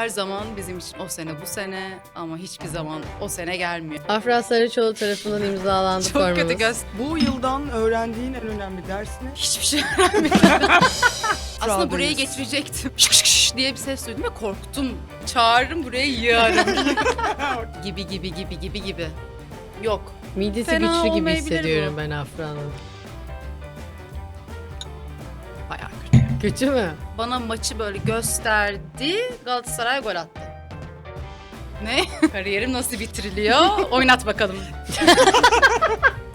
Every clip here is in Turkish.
Her zaman bizim için o sene bu sene ama hiçbir zaman o sene gelmiyor. Afra Saraçoğlu tarafından imzalandı Çok formamız. kötü Bu yıldan öğrendiğin en önemli ders ne? Hiçbir şey öğrenmedim. Aslında buraya Sıradayız. getirecektim. Şık şık şık diye bir ses duydum ve korktum. Çağırırım buraya yığarım. gibi. Yok. Midesi Fena güçlü gibi olmayabilir hissediyorum bu. ben Afra'nın. Bayağı kötü. Kötü mü? Bana maçı böyle gösterdi. Galatasaray gol attı. Ne? Kariyerim nasıl bitiriliyor? Oynat bakalım.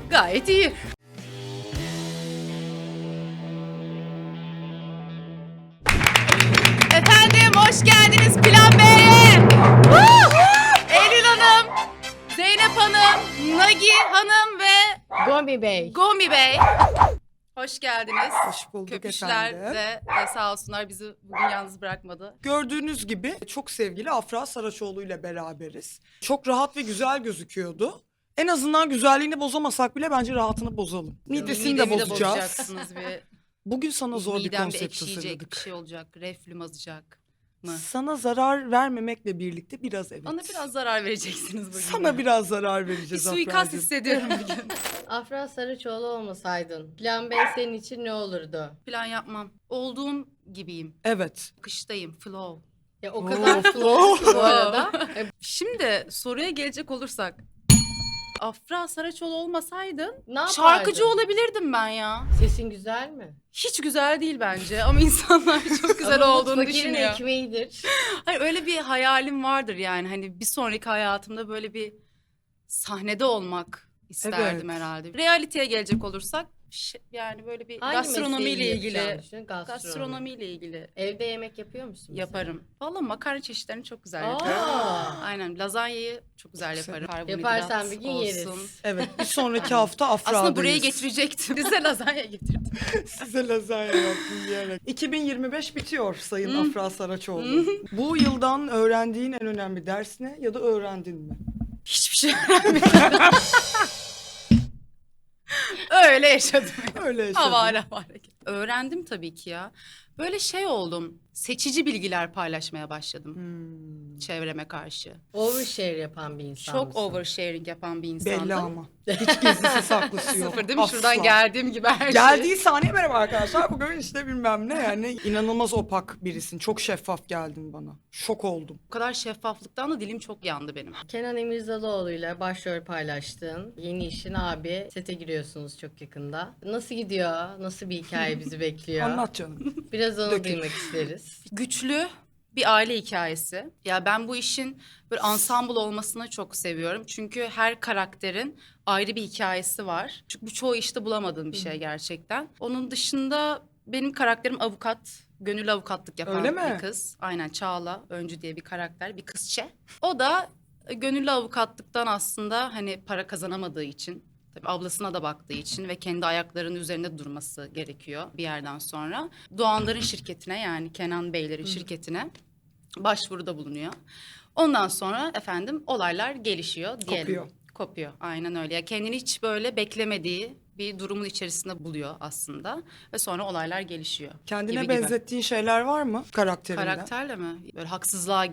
Gayet iyi. Efendim hoş geldiniz Plan B'ye. Eylül Hanım, Zeynep Hanım, Nagi Hanım ve Gombi Bey. Gomi Bey. Hoş geldiniz. Hoş bulduk Köpüşler efendim. de sağ olsunlar bizi bugün yalnız bırakmadı. Gördüğünüz gibi çok sevgili Afra Saraçoğlu ile beraberiz. Çok rahat ve güzel gözüküyordu. En azından güzelliğini bozamasak bile bence rahatını bozalım. Midesini de Midemi bozacağız. bozacaksınız bir Bugün sana zor bir midemde konsept ekşiyecek bir hazırladık. şey olacak. Reflüm azacak mı? Sana zarar vermemekle birlikte biraz evet. Bana biraz zarar vereceksiniz bugün. Sana biraz zarar bir vereceğiz suikast Afra'cığım. hissediyorum bugün. Afra Saraçoğlu olmasaydın Plan B senin için ne olurdu? Plan yapmam. Olduğum gibiyim. Evet. Akıştayım. Flow. Ya o kadar flow. bu arada. Şimdi soruya gelecek olursak. Afra Saraçoğlu olmasaydın Ne yapardın? şarkıcı olabilirdim ben ya. Sesin güzel mi? Hiç güzel değil bence ama insanlar çok güzel Ama olduğunu fakirin düşünüyor. ekmeğidir. Hayır, öyle bir hayalim vardır yani. Hani bir sonraki hayatımda böyle bir sahnede olmak isterdim Evet. herhalde. Realiteye gelecek olursak yani böyle bir Hangi gastronomiyle mesleği ilgili. yapacağını düşünüyorsun? Gastronomiyle ilgili Evde yemek yapıyor musun? mesela? yaparım. Vallahi makarna çeşitlerini çok güzel Aa. yaparım. Aynen, lazanyayı çok güzel yaparım. Karbonhidrat Yaparsan bir gün olsun. yeriz. Evet. Bir sonraki hafta Afra'dayız. Aslında buraya getirecektim. Size lazanya getirdim. Size lazanya yaptım diyerek. 2025 bitiyor Sayın Afra Saraçoğlu. Bu yıldan öğrendiğin en önemli ders ne ya da öğrendin mi? Hiçbir şey öğrenmedim. Öyle yaşadım. Öyle yaşadın. Havale hareket. Öğrendim tabii ki ya. Böyle şey oldum. Seçici bilgiler paylaşmaya başladım çevreme karşı. Overshare yapan bir insan Çok mısın? oversharing yapan bir insandım. Belli ama. Hiç gizlisi saklısı yok. Sıfır değil mi? Asla. Şuradan geldiğim gibi her şey. Geldiği saniye merhaba arkadaşlar. Bugün işte bilmem ne yani. İnanılmaz opak birisin. Çok şeffaf geldin bana. Şok oldum. Bu kadar şeffaflıktan da dilim çok yandı benim. Kenan Emirzalıoğlu ile başrol paylaştığın yeni işin abi sete giriyorsunuz çok yakında. Nasıl gidiyor? Nasıl bir hikaye bizi bekliyor? Anlat canım. Biraz onu Dökül. duymak isteriz. Güçlü bir aile hikayesi. Ya ben bu işin böyle ensemble olmasını çok seviyorum. Çünkü her karakterin ayrı bir hikayesi var. Çünkü bu çoğu işte bulamadığım bir şey gerçekten. Onun dışında benim karakterim avukat. Gönüllü avukatlık yapan Öyle mi? bir kız. Aynen, Çağla Öncü diye bir karakter, bir kızçe. O da gönüllü avukatlıktan aslında hani para kazanamadığı için, tabii ablasına da baktığı için ve kendi ayaklarının üzerinde durması gerekiyor bir yerden sonra. Doğanların şirketine, yani Kenan Beylerin şirketine başvuruda bulunuyor. Ondan sonra efendim olaylar gelişiyor diyelim. Kopuyor. Kopuyor, aynen öyle. Ya kendini hiç böyle beklemediği bir durumun içerisinde buluyor aslında ve sonra olaylar gelişiyor. Kendine gibi gibi. benzettiğin şeyler var mı karakterinde? Karakterle mi? Böyle haksızlığa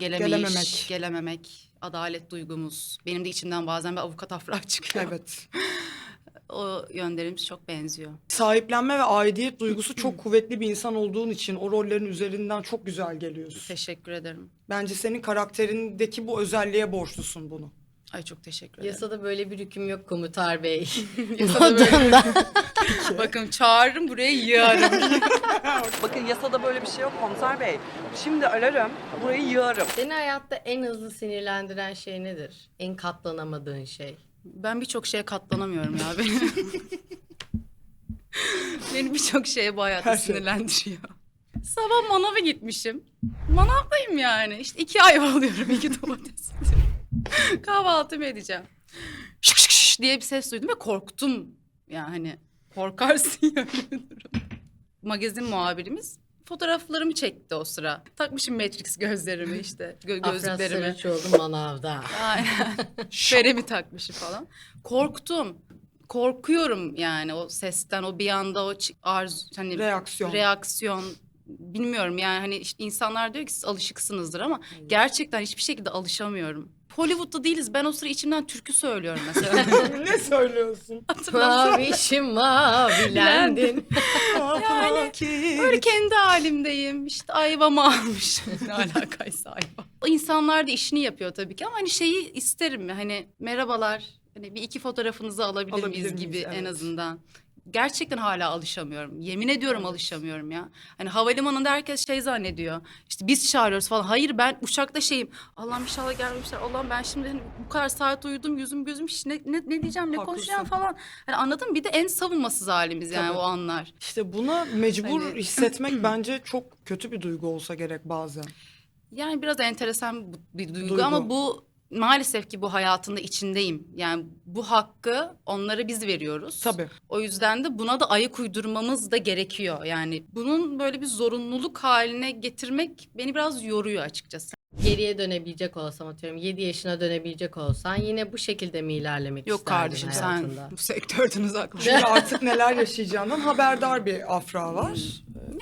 gelememek, adalet duygumuz. Benim de içimden bazen bir avukat Afra çıkıyor. Evet. O yönlerimiz çok benziyor. Sahiplenme ve aidiyet duygusu çok kuvvetli bir insan olduğun için o rollerin üzerinden çok güzel geliyorsun. Teşekkür ederim. Bence senin karakterindeki bu özelliğe borçlusun bunu. Ay, çok teşekkür ederim. Yasada böyle bir hüküm yok Komutar Bey. Yasada böyle- Modunda. Bakın, çağırırım buraya yığarım. Bakın yasada böyle bir şey yok komiser bey. Şimdi ararım, burayı yığarım. Seni hayatta en hızlı sinirlendiren şey nedir? En katlanamadığın şey. Ben birçok şeye katlanamıyorum ya. Beni birçok şeye bu hayatta Her şey. sinirlendiriyor. Sabah manava gitmişim. Manavdayım yani. İşte 2 ayva alıyorum, 2 domates alıyorum. Kahvaltımı edeceğim. Şık şık şık diye bir ses duydum ve korktum. Yani hani korkarsın ya öyle bir durum. Magazin muhabirimiz fotoğraflarımı çekti o sıra. Takmışım Matrix gözlerimi işte, Afra gözlüklerimi. Saraçoğlu manavda. Aynen. Feremi takmışım falan. Korktum. Korkuyorum yani o sesten, o bir anda o arzu, hani Reaksiyon. reaksiyon bilmiyorum yani hani işte insanlar diyor ki siz alışıksınızdır ama gerçekten hiçbir şekilde alışamıyorum. Hollywood'da değiliz. Ben o sıra içimden türkü söylüyorum mesela. Ne söylüyorsun? Mavişim mavilendin. Yani. Böyle kendi halimdeyim. İşte ayvamı almışım. Ne alakaysa ayva. O insanlar da işini yapıyor tabii ki ama hani şeyi isterim. Hani merhabalar. Hani bir iki fotoğrafınızı alabilir Alabilir miyiz miyiz? gibi en Evet. azından. Gerçekten hala alışamıyorum. Yemin ediyorum alışamıyorum ya. Hani havalimanında herkes şey zannediyor. İşte biz çağırıyoruz falan. Hayır ben uçakta şeyim. Allah'ım inşallah gelmemişler. Allah'ım ben şimdi hani bu kadar saat uyudum. Yüzüm gözüm hiç ne diyeceğim ne Haklısın. konuşacağım falan. Hani anladın mı? Bir de en savunmasız halimiz yani Tabii. o anlar. İşte buna mecbur Hani- hissetmek bence çok kötü bir duygu olsa gerek bazen. Yani biraz enteresan bir duygu Duygu. ama bu maalesef ki bu hayatında içindeyim. Yani bu hakkı onlara biz veriyoruz. Tabii. O yüzden de buna da ayak uydurmamız da gerekiyor. Yani bunun böyle bir zorunluluk haline getirmek beni biraz yoruyor açıkçası. Geriye dönebilecek olsam atıyorum 7 yaşına dönebilecek olsan yine bu şekilde mi ilerlemek Yok isterdin kardeşim sen hayatında? bu sektörden uzaklaş. Çünkü artık neler yaşayacağından haberdar bir Afra var.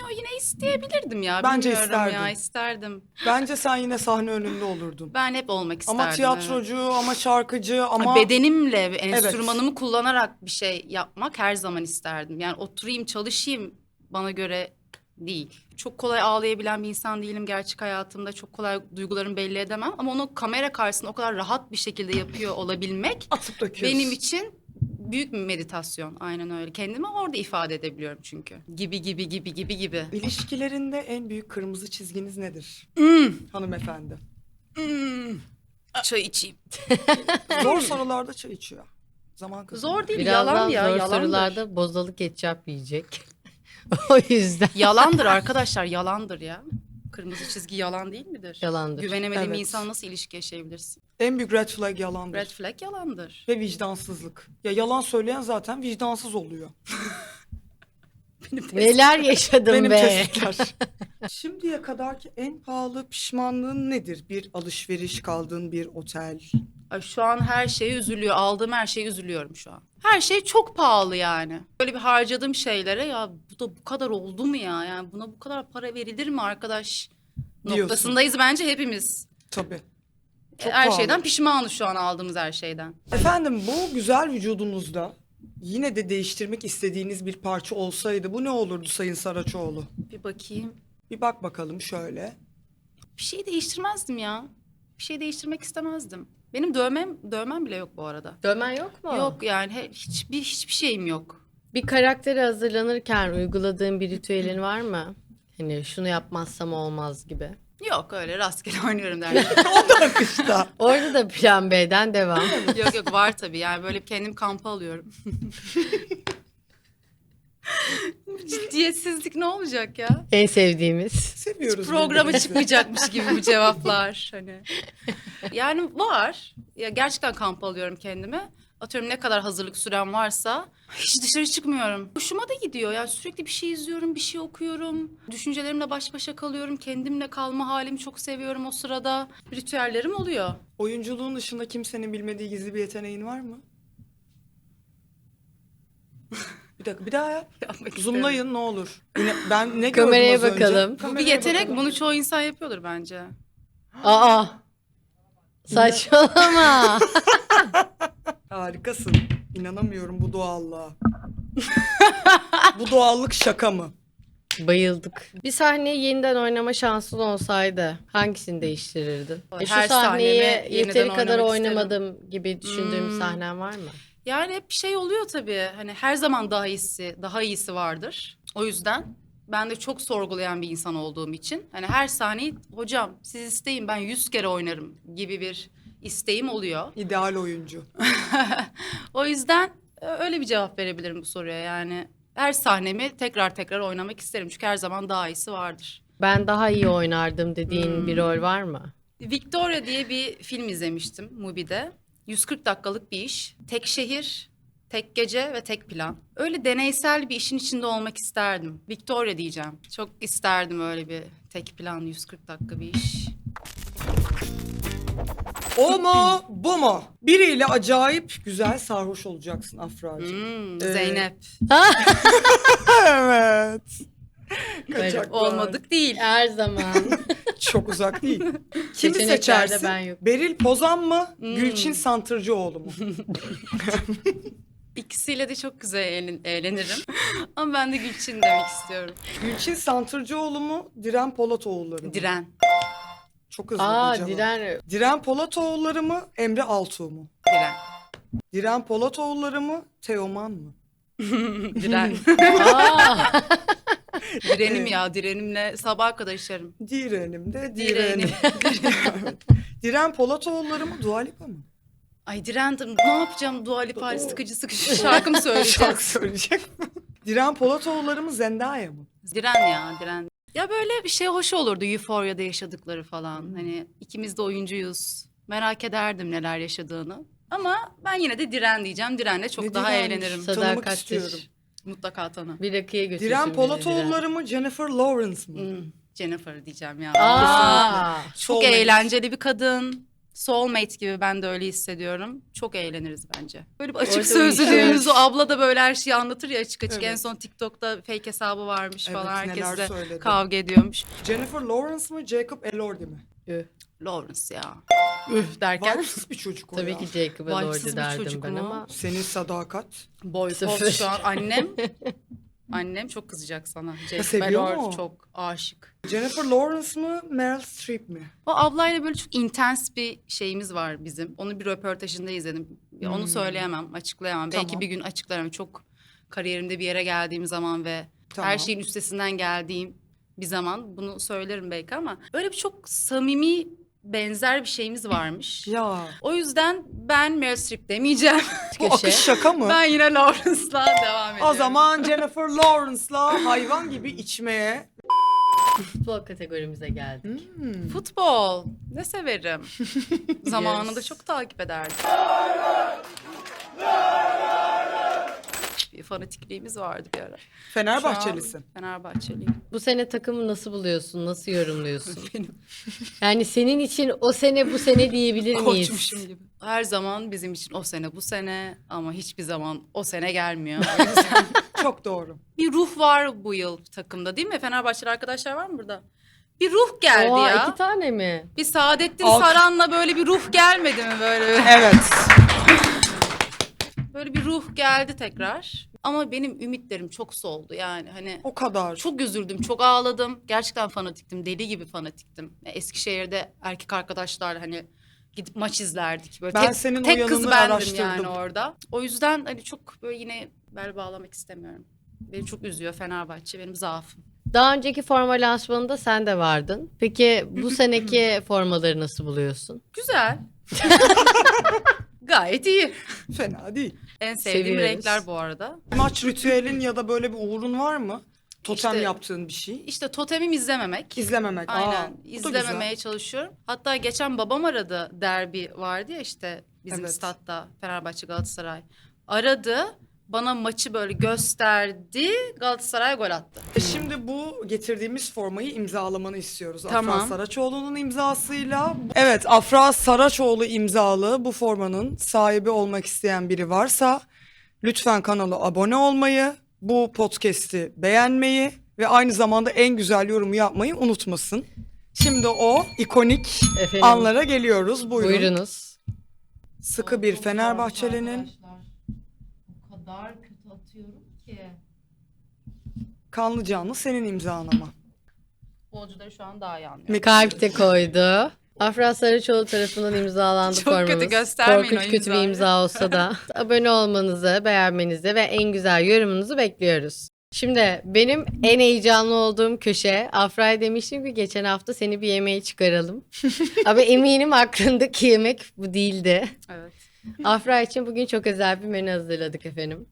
Ya yine isteyebilirdim ya. Bence Bilmiyorum isterdin. ya isterdim. Bence sen yine sahne önünde olurdun. Ben hep olmak isterdim. Ama tiyatrocu, ama şarkıcı, ama... Ama bedenimle, enstrümanımı kullanarak bir şey yapmak her zaman isterdim. Yani oturayım, çalışayım bana göre değil. Çok kolay ağlayabilen bir insan değilim gerçek hayatımda. Çok kolay duygularımı belli edemem. Ama onu kamera karşısında o kadar rahat bir şekilde yapıyor olabilmek atıp döküyorsun. benim için büyük bir meditasyon. Aynen öyle. Kendimi orada ifade edebiliyorum çünkü. Gibi. İlişkilerinde en büyük kırmızı çizginiz nedir? Hanımefendi. Çay içeyim. Zor sorularda çay içiyor. Zaman kazanıyor. Zor değil, Birazdan yalan ya, zor yalandır. sorularda bozalı ketçap yiyecek. O yüzden Yalandır arkadaşlar, yalandır ya. Kırmızı çizgi yalan değil midir? yalandır. Güvenemediğin bir Evet. insan nasıl ilişki yaşayabilirsin? En büyük red flag yalandır. Red flag yalandır. Ve vicdansızlık. Ya yalan söyleyen zaten vicdansız oluyor. Neler yaşadım Benim be. tespitler. Şimdiye kadarki en pahalı pişmanlığın nedir? Bir alışveriş, kaldığın bir otel. Ay, şu an her şeye üzülüyor. Aldığım her şeye üzülüyorum şu an. Her şey çok pahalı yani. Böyle bir harcadığım şeylere ya bu da bu kadar oldu mu ya? Yani buna bu kadar para verilir mi arkadaş? Diyorsun. Noktasındayız bence hepimiz. Tabii. Çok Her pahalı. şeyden pişmanız şu an aldığımız her şeyden. Efendim bu güzel vücudunuzda yine de değiştirmek istediğiniz bir parça olsaydı bu ne olurdu Sayın Saraçoğlu? Bir bakayım. Bir bak bakalım şöyle. Bir şey değiştirmezdim ya. Bir şey değiştirmek istemezdim. Benim dövmem bile yok bu arada. Dövmen yok mu? Yok yani hiçbir şeyim yok. Bir karaktere hazırlanırken uyguladığın bir ritüelin var mı? Hani şunu yapmazsam olmaz gibi. Yok öyle rastgele oynuyorum derler. O da akışta. Orada da plan B'den devam. Yok var tabii yani böyle kendim kampa alıyorum. Ciddiyetsizlik ne olacak ya? En sevdiğimiz. Seviyoruz. Programa birbirimizi. çıkmayacakmış gibi bu cevaplar hani. Yani var. Ya gerçekten kamp alıyorum kendime. Atıyorum ne kadar hazırlık sürem varsa hiç dışarı çıkmıyorum. Hoşuma da gidiyor. Yani sürekli bir şey izliyorum, bir şey okuyorum. Düşüncelerimle baş başa kalıyorum. Kendimle kalma halimi çok seviyorum o sırada. Ritüellerim oluyor. Oyunculuğun dışında kimsenin bilmediği gizli bir yeteneğin var mı? Bir dakika bir daha yap. Yapmak isterim. Zoomlayın ne olur. Yine, ben ne gördüm Kameraya az önce? bakalım. Bu bir Kameraya yetenek. bakalım. Bunu çoğu insan yapıyordur bence. Aa. Saçmalama. Harikasın. İnanamıyorum bu doğallığa. Bu doğallık şaka mı? Bayıldık. Bir sahneyi yeniden oynama şansın olsaydı hangisini değiştirirdin? Her Şu sahneyi sahnemi yeniden yeteri kadar oynamak isterim. oynamadım gibi düşündüğüm bir sahnen var mı? Yani hep bir şey oluyor tabii. Hani her zaman daha iyisi vardır. O yüzden ben de çok sorgulayan bir insan olduğum için hani her sahneyi hocam siz isteyin ben 100 kere oynarım gibi bir isteğim oluyor. İdeal oyuncu. O yüzden öyle bir cevap verebilirim bu soruya yani. Her sahnemi tekrar oynamak isterim çünkü her zaman daha iyisi vardır. Ben daha iyi oynardım dediğin bir rol var mı? Victoria diye bir film izlemiştim Mubi'de. 140 dakikalık bir iş. Tek şehir, tek gece ve tek plan. Öyle deneysel bir işin içinde olmak isterdim. Victoria diyeceğim. Çok isterdim öyle bir tek plan 140 dakika bir iş. O mu bu mu? Biriyle acayip güzel sarhoş olacaksın Afra'cığım. Zeynep. Evet. Kaçak var. Olmadık değil. Her zaman. Çok uzak değil. Kimi Seçeneklerde seçersin? ben yok. Beril Pozan mı? Gülçin Santırcıoğlu mu? İkisiyle de çok güzel eğlenirim. Ama ben de Gülçin demek istiyorum. Gülçin Santırcıoğlu mu? Diren Polatoğulları mı? Diren. Çok hızlı bir cevap. Diren. Diren Polatoğulları mı? Emre Altuğ mu? Diren. Diren Polatoğulları mı? Teoman mı? Diren. Aa. Direnim ya. Direnimle sabaha kadar işerim. Direnim de Direnim. direnim. Evet. Diren Polatoğulları mı? Dua Lipa mı? Ay Diren ne yapacağım? Dua Lipa sıkıcı şarkı mı söyleyeceğiz? Şarkı söyleyecek mi? Diren Polatoğulları mı? Zendaya mı? Diren ya Diren. Ya böyle bir şey hoş olurdu Euphoria'da yaşadıkları falan. Hani ikimiz de oyuncuyuz. Merak ederdim neler yaşadığını. Ama ben yine de Diren diyeceğim. Diren'le çok Ne daha direnmiş? eğlenirim. Tanımak Sadakattir. istiyorum. Mutlaka tanı. Bir rakıya götürsün Diren bizi Polatoğulları mı? Jennifer Lawrence mı? Jennifer diyeceğim ya. Aa. Çok Soulmate. eğlenceli bir kadın. Soulmate gibi ben de öyle hissediyorum. Çok eğleniriz bence. Böyle bir açık Orada sözlülüğümüz, o abla da böyle her şeyi anlatır ya açık açık. Evet. En son TikTok'ta fake hesabı varmış Evet, falan. neler Herkesle söyledi. kavga ediyormuş. Jennifer Lawrence mı? Jacob Elordi mi? Lawrence ya. Üf derken. Vibesiz bir çocuk o Tabii ya. ki Jacob Vibesiz Elordi bir derdim çocuk ben mu? ama. Senin sadakat. Boy Sıfır. post şu an annem. Annem çok kızacak sana. Jacob seviyor Elordi mu? çok aşık. Jennifer Lawrence mı? Meryl Streep mi? O ablayla böyle çok intens bir şeyimiz var bizim. Onu bir röportajında izledim. Ya onu söyleyemem, açıklayamam. Belki Tamam. bir gün açıklarım. Çok kariyerimde bir yere geldiğim zaman ve Tamam. her şeyin üstesinden geldiğim bir zaman bunu söylerim belki ama öyle bir çok samimi benzer bir şeyimiz varmış. Ya. O yüzden ben Meryl Streep demeyeceğim. Bu akış şaka mı? Ben yine Lawrence'la devam ediyorum. O zaman Jennifer Lawrence'la hayvan gibi içmeye. Futbol kategorimize geldik. Futbol ne severim. Zamanında çok takip ederdim. Bir fanatikliğimiz vardı bir ara. Fenerbahçelisin. Şu an Fenerbahçeliyim. Bu sene takımı nasıl buluyorsun? Nasıl yorumluyorsun? Benim Yani senin için o sene bu sene diyebilir miyiz? koçmuşum gibi. Her zaman bizim için o sene bu sene ama hiçbir zaman o sene gelmiyor. O yüzden Çok doğru. bir ruh var bu yıl takımda değil mi? Fenerbahçeli arkadaşlar var mı burada? Bir ruh geldi Oha, ya. 2 tane mi? Bir Saadettin Alkış. Saran'la böyle bir ruh gelmedi mi böyle? Evet. Böyle bir ruh geldi tekrar. Ama benim ümitlerim çok soldu yani hani O kadar. çok üzüldüm, çok ağladım. Gerçekten fanatiktim, deli gibi fanatiktim. Eskişehir'de erkek arkadaşlar hani gidip maç izlerdik. Böyle Ben senin o tek kız yanını bendim araştırdım. yani orada. O yüzden hani çok böyle yine bel bağlamak istemiyorum. Beni çok üzüyor Fenerbahçe, benim zaafım. Daha önceki forma lansmanında sen de vardın. Peki bu seneki formaları nasıl buluyorsun? Güzel. Gayet iyi. Fena değil. En sevdiğim Seviyoruz. renkler bu arada. Maç ritüelin ya da böyle bir uğrun var mı? Totem İşte- yaptığın bir şey. İşte totemim izlememek. İzlememek. Aynen. Bu da İzlememeye çalışıyorum. Hatta geçen babam aradı, derbi vardı ya işte bizim Evet. statta Fenerbahçe Galatasaray. Aradı. Bana maçı böyle gösterdi. Galatasaray gol attı. Şimdi bu getirdiğimiz formayı imzalamanı istiyoruz. Tamam. Afra Saraçoğlu'nun imzasıyla. Evet, Afra Saraçoğlu imzalı bu formanın sahibi olmak isteyen biri varsa lütfen kanala abone olmayı, bu podcast'i beğenmeyi ve aynı zamanda en güzel yorumu yapmayı unutmasın. Şimdi o ikonik Efendim, anlara geliyoruz. Buyurun. buyurunuz. Sıkı bir Fenerbahçeli'nin O kadar kötü atıyorum ki. kanlı canlı senin imzan ama. Futbolcuları şu an daha iyi anlıyorum. Kalpte koydu. Afra Saraçoğlu tarafından imzalandı Çok kötü, formamız. göstermeyin Korkunç o kötü bir imzayı. imza olsa da abone olmanızı, beğenmenizi ve en güzel yorumunuzu bekliyoruz. Şimdi benim en heyecanlı olduğum köşe, Afra'ya demiştim ki geçen hafta seni bir yemeğe çıkaralım. Ama eminim aklındaki yemek bu değildi. Evet. Afra için bugün çok özel bir menü hazırladık efendim.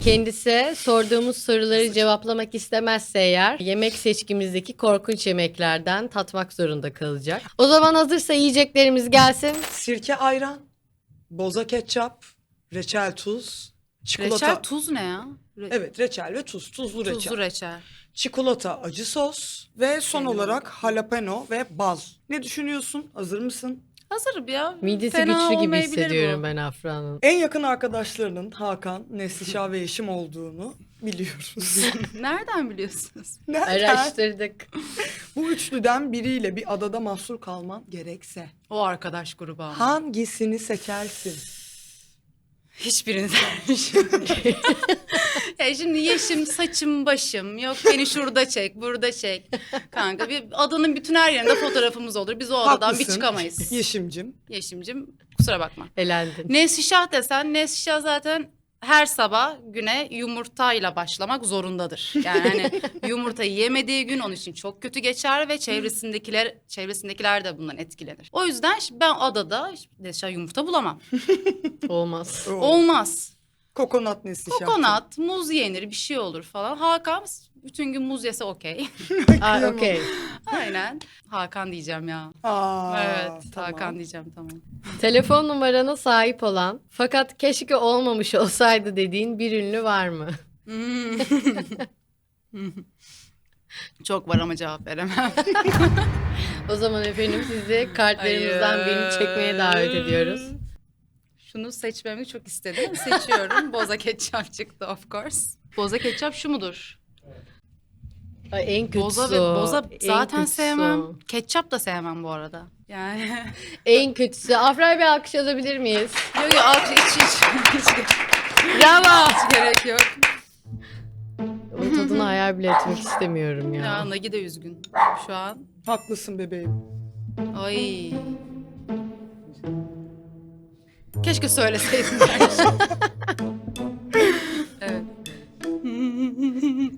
Kendisi sorduğumuz soruları cevaplamak istemezse eğer yemek seçkimizdeki korkunç yemeklerden tatmak zorunda kalacak. O zaman hazırsa yiyeceklerimiz gelsin. Sirke ayran, boza ketçap, reçel tuz, çikolata. Reçel tuz ne ya? Evet, reçel ve tuz, tuzlu reçel. Tuzlu reçel. Çikolata, acı sos ve son Benim. olarak jalapeno ve bal. Ne düşünüyorsun? Hazır mısın? Hazırım ya. Midesi Fena güçlü gibi olmayabilir hissediyorum bu. ben Afra'nın. En yakın arkadaşlarının Hakan, Neslişah ve Yeşim olduğunu biliyoruz. Nereden biliyorsunuz? Nereden? Araştırdık. Bu üçlüden biriyle bir adada mahsur kalman gerekse O arkadaş grubu ama. hangisini seçersin? Hiçbirini vermişim. Ya şimdi yeşim, saçım, başım. Yok beni şurada çek, burada çek. Kanka bir adanın bütün her yerinde fotoğrafımız olur. Biz o adadan bir Haklısın. çıkamayız. Yeşimcim. Yeşimcim kusura bakma. Elendin. Neslişah desen Neslişah zaten her sabah güne yumurtayla başlamak zorundadır. Yani hani yumurtayı yemediği gün onun için çok kötü geçer ve çevresindekiler de bundan etkilenir. O yüzden ben adada Neslişah yumurta bulamam. Olmaz. Olmaz. Kokonat neslişah. Kokonat, muz yenir, bir şey olur falan. Hakan bütün gün muz yese okey. Aa, okey. Aynen. Hakan diyeceğim ya. Aa, Evet, tamam. Hakan diyeceğim tamam. Telefon numarana sahip olan fakat keşke olmamış olsaydı dediğin bir ünlü var mı? Çok var ama cevap veremem. O zaman efendim sizi kartlarımızdan birini çekmeye davet ediyoruz. Şunu seçmemi çok istedim. Seçiyorum. Boza ketçap çıktı of course. Boza ketçap şu mudur? Ay, en kötüsü. Boza en zaten kötüsü. sevmem. Ketçap da sevmem bu arada. Yani. En kötüsü. Afra bir alkış alabilir miyiz? Yok yok hiç Bravo. gerek yok. Onun tadını hayal bile etmek istemiyorum ya. Ya Nagi de üzgün şu an. Haklısın bebeğim. Ay. Keşke söyleseydin bence. Evet.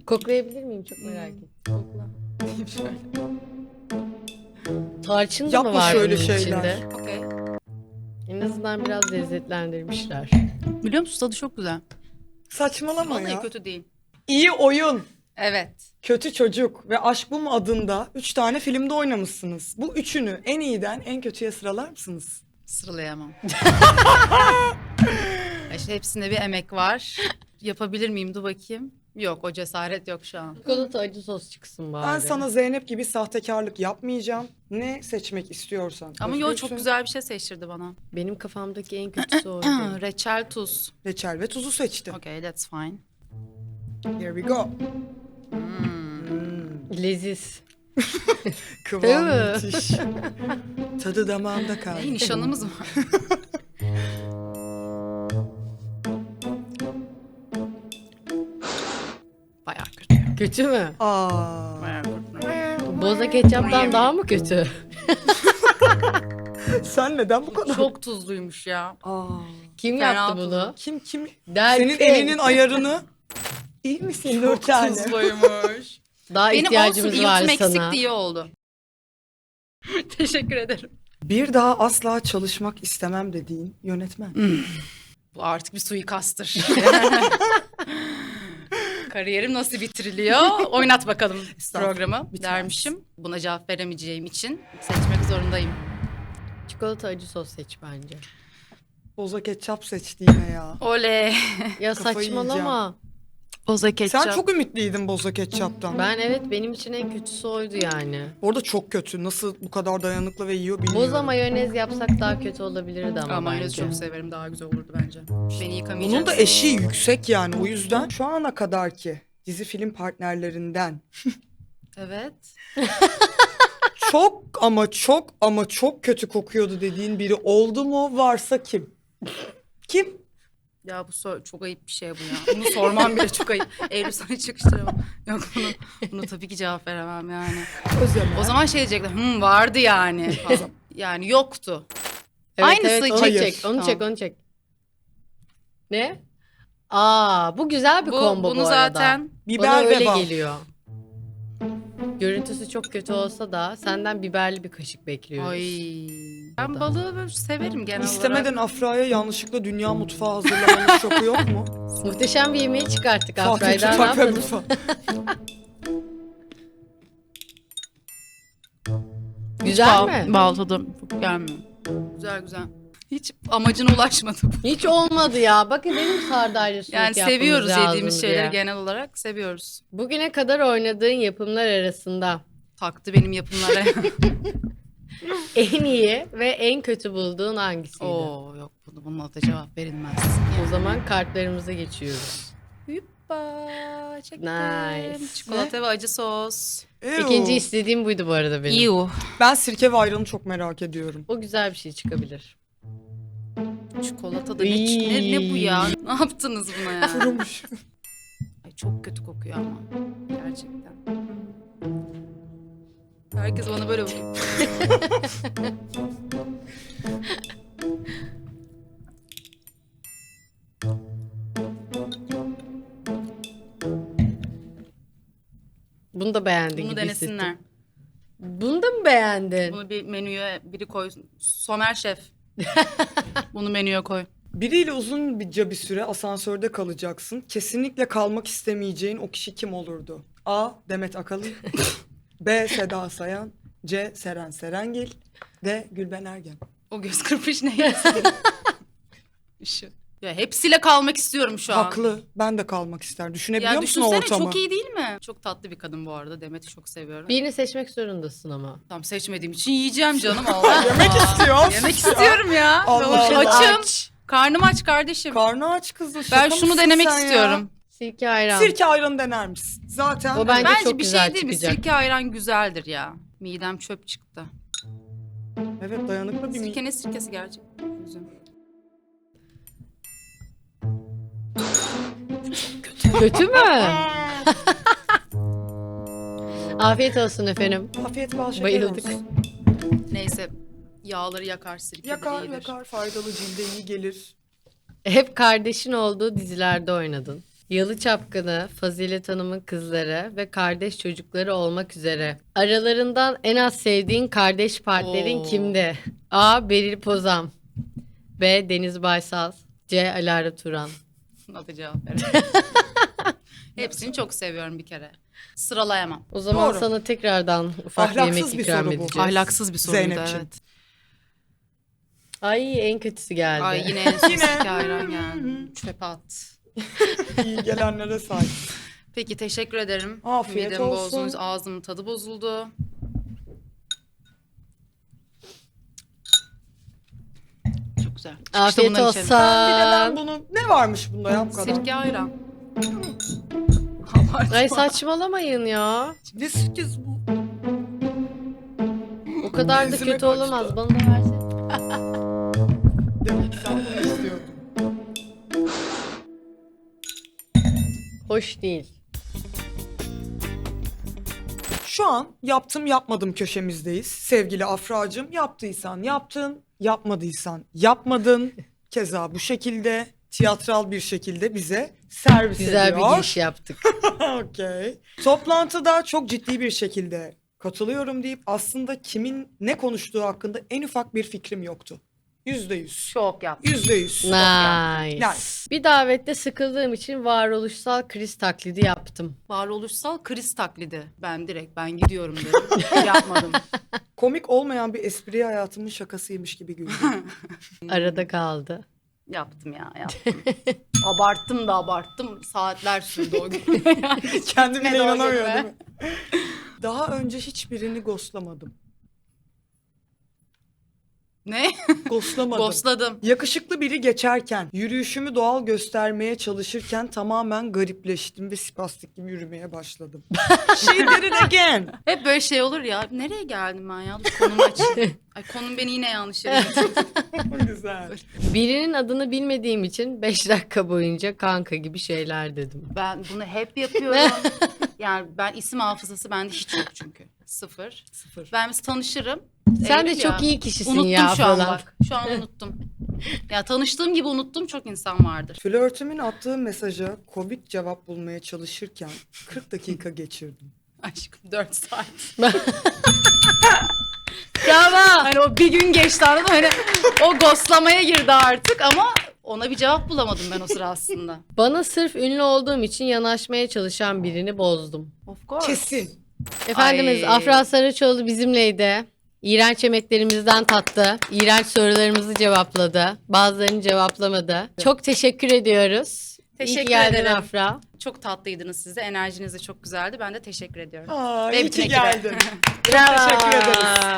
Koklayabilir miyim? Çok merak ettim. Kokla. Şöyle. Tarçın da mı Yapma var şöyle bunun şeyler. içinde? Okey. En azından biraz lezzetlendirmişler. Biliyor musun tadı çok güzel. Saçmalama Vallahi ya. kötü değil. İyi oyun. Evet. Kötü Çocuk ve Aşk Bu Mu adında 3 tane filmde oynamışsınız. Bu üçünü en iyiden en kötüye sıralar mısınız? Sıralayamam. İşte hepsinde bir emek var. Yapabilir miyim? Dur bakayım. Yok o cesaret yok şu an. Çikolata acı sos çıksın bari. Ben sana Zeynep gibi sahtekarlık yapmayacağım. Ne seçmek istiyorsan. Ama yo çok özgürsün. güzel bir şey seçtirdi bana. Benim kafamdaki en kötüsü oydu. Reçel tuz. Reçel ve tuzu seçti. Okay, that's fine. Here we go. Leziz. Kıvam Değil mi? müthiş. Tadı damağımda kaldı. Hey, nişanımız mı? Bayağı kötü. Kötü mü? Aa. Bayağı kötü. Boza ketçaptan daha mı kötü? Sen neden bu kadar? Çok tuzluymuş ya. Aa. Kim Fena yaptı tuzlu. bunu? Kim? Delphi. Senin elinin ayarını. İyi misin Nurten? Tuzluymuş. Daha Benim olsun ihtiyacımız bir var yuttum sana. eksikti iyi oldu. Teşekkür ederim. Bir daha asla çalışmak istemem dediğin yönetmen. Bu artık bir suikasttır. Kariyerim nasıl bitiriliyor? Oynat bakalım Estağfurullah, programı bitmez. dermişim. Buna cevap veremeyeceğim için seçmek zorundayım. Çikolata acı sos seç bence. Boza ketçap seçti yine ya. Oley. Ya Kafayı saçmalama. Boza ketçap. Sen çok ümitliydin boza ketçaptan. Ben evet benim için en kötüsü oydu yani. Orada çok kötü. Nasıl bu kadar dayanıklı ve yiyor bilmiyorum. Boza mayonez yapsak daha kötü olabilirdi ama mayonez bence. çok severim. Daha güzel olurdu bence. Beni yıkamayacaksın. Bunun da eşiği yüksek yani. O yüzden şu ana kadarki dizi film partnerlerinden Evet. çok ama çok kötü kokuyordu dediğin biri oldu mu? Varsa kim? Kim? Ya bu çok ayıp bir şey bu ya. Bunu sormam bile çok ayıp. Eylül sana hiç yakıştıramam. Yok bunu tabii ki cevap veremem yani. Özemen. O zaman şey diyecekler. Vardı yani. falan. Yani yoktu. Evet, Aynısı evet, onu Hayır. çek, onu Tamam. çek, onu çek. Ne? Aa, bu güzel bir combo bunu bu arada. zaten Bana Biber öyle ve bal. geliyor. Görüntüsü çok kötü olsa da senden biberli bir kaşık bekliyoruz. ay ben balığı böyle severim genel İstemeden olarak. Afra'ya yanlışlıkla dünya mutfağı hazırlamanın şoku yok mu? Muhteşem bir yemeği çıkarttık Fatih Afra'dan. Ne Mutfak ve yapalım? Mutfak. Güzel mi? Bal tadı çok gelmiyor. Güzel güzel. Hiç amacına ulaşmadı bu. Hiç olmadı ya. Bakın benim sardalya suyu Yani seviyoruz yediğimiz şeyleri genel olarak seviyoruz. Bugüne kadar oynadığın yapımlar arasında Taktı benim yapımlara. en iyi ve en kötü bulduğun hangisiydi? Oo yok bunun da cevap verilmez. O zaman kartlarımıza geçiyoruz. Hoppa. Çektim. Nice. Çikolata ve acı sos. Ew. İkinci istediğim buydu bu arada benim. Ew. Ben sirke ve ayranı çok merak ediyorum. O güzel bir şey çıkabilir. Çikolata da ne bu ya? Ne yaptınız buna ya? Kurumuş. Ay çok kötü kokuyor ama. Gerçekten. Herkes bana böyle bakıyor. Bunu da beğendin Bunu gibi denesinler. hissettim. Bunu da mı beğendin? Bunu bir menüye biri koysun. Somer Şef. Bunu menüye koy. Biriyle uzunca bir süre asansörde kalacaksın. Kesinlikle kalmak istemeyeceğin o kişi kim olurdu? A. Demet Akalın. B. Seda Sayan. C. Seren Serengil. D. Gülben Ergen. O göz kırpış ne? Şu. Ya hepsiyle kalmak istiyorum şu an. Haklı. Ben de kalmak ister. Düşünebiliyor Ya musun o düşünsene ortamı? çok iyi değil mi? Çok tatlı bir kadın bu arada. Demet'i çok seviyorum. Birini seçmek zorundasın ama. Tam seçmediğim için yiyeceğim canım. Allah Yemek istiyor. Yemek istiyorum ya. Allah Allah. Açım. Aç. Karnım aç kardeşim. Karnı aç kızım. Ben şaka şunu mısın denemek sen ya? istiyorum. Sirke ayran. Sirke ayranı dener misin? Zaten O bence Bence çok bir güzel şey değil mi? çıkacak. Sirke ayran güzeldir ya. Midem çöp çıktı. evet dayanıklı bir Sirke ne sirkesi gerçekten? Güzel. Kötü mü? Afiyet olsun efendim. Afiyet bal şeker Bayıldık. olsun. Neyse yağları yakar sirke Yakar iyidir. yakar faydalı cilde iyi gelir. Hep kardeşin olduğu dizilerde oynadın. Yalı Çapkını, Fazilet Hanım'ın kızları ve kardeş çocukları olmak üzere. Aralarından en az sevdiğin kardeş partnerin Oo. kimdi? A. Beril Pozam. B. Deniz Baysal. C. Alara Turan. Hadi cevap verelim. Hepsini çok seviyorum bir kere. Sıralayamam. O zaman Doğru. sana tekrardan ufak bir Ahlaksız yemek bir ikram soru bu. edeceğiz. Ahlaksız bir soruydu Zeynepciğim. evet. Ay en kötüsü geldi. Ay yine en son Yine. sirke ayran geldi. Çöpe at. İyi gelenlere sahip. Peki teşekkür ederim. Afiyet Midemi olsun. bozdunuz, ağzımın tadı bozuldu. Çok güzel. Çıkışta Afiyet bundan olsun. içelim. Bir de ben bunu ne varmış bunda ya bu kadar? Sirke ayran. Ay saçmalamayın ya. Ne sirkesi bu? O kadar da Benzime kötü kaçtı. olamaz. Bana da versene. Demek ki sen bunu istiyordun. Hoş değil. Şu an yaptım yapmadım köşemizdeyiz. Sevgili Afracığım yaptıysan yaptın, yapmadıysan yapmadın. Keza bu şekilde tiyatral bir şekilde bize servis Güzel ediyor. bir giriş yaptık. Okey. Toplantıda çok ciddi bir şekilde katılıyorum deyip aslında kimin ne konuştuğu hakkında en ufak bir fikrim yoktu. %100. Şok yaptım. %100. Nice. Yani. Bir davette sıkıldığım için varoluşsal kriz taklidi yaptım. Varoluşsal kriz taklidi. Ben gidiyorum dedim. Yapmadım. Komik olmayan bir espri hayatımın şakasıymış gibi güldüm. Arada kaldı. Yaptım. Abarttım da abarttım. Saatler sürdü o gün. Yani Kendime gitmedi o inanamıyor gün be. değil mi? Daha önce hiçbirini ghostlamadım. Ne? Ghostlamadım. Ghostladım. Yakışıklı biri geçerken, yürüyüşümü doğal göstermeye çalışırken tamamen garipleştim ve spastik gibi yürümeye başladım. She did it again. Hep böyle şey olur ya. Nereye geldim ben ya? Dur konumu açayım. Ay konum beni yine yanlış yere götürdü. Güzel. Birinin adını bilmediğim için 5 dakika boyunca kanka gibi şeyler dedim. Ben bunu hep yapıyorum. Yani ben isim hafızası bende hiç yok çünkü. Sıfır. Ben biz tanışırım. Sen de Eylül çok ya. iyi kişisin Unuttum ya şu an falan. bak. Şu an unuttum. Ya tanıştığım gibi unuttum çok insan vardır. Flörtümün attığı mesaja komik cevap bulmaya çalışırken 40 dakika geçirdim. Aşkım 4 saat. Bravo. Hani o bir gün geçti anladın mı? Hani o ghostlamaya girdi artık ama ona bir cevap bulamadım ben o sıra aslında. Bana sırf ünlü olduğum için yanaşmaya çalışan birini bozdum. Of course. Kesin. Efendimiz Ay. Afra Saraçoğlu bizimleydi. İğrenç yemeklerimizden tattı. İğrenç sorularımızı cevapladı. Bazılarını cevaplamadı. Çok teşekkür ediyoruz. İyi ki Teşekkür geldin ederim. Afra. Çok tatlıydınız siz de. Enerjiniz de çok güzeldi. Ben de teşekkür ediyorum. Aa, Ve iyi bütün ki ekibe. geldin. Bravo. Teşekkür ederiz.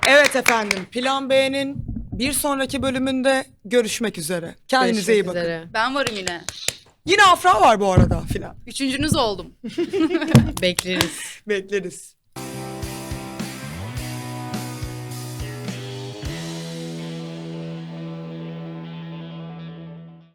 Evet efendim, Plan B'nin bir sonraki bölümünde görüşmek üzere. Kendinize iyi Görüşmek bakın. üzere. Ben varım yine. Yine Afra var bu arada filan. Üçüncünüz oldum. Bekleriz. Bekleriz.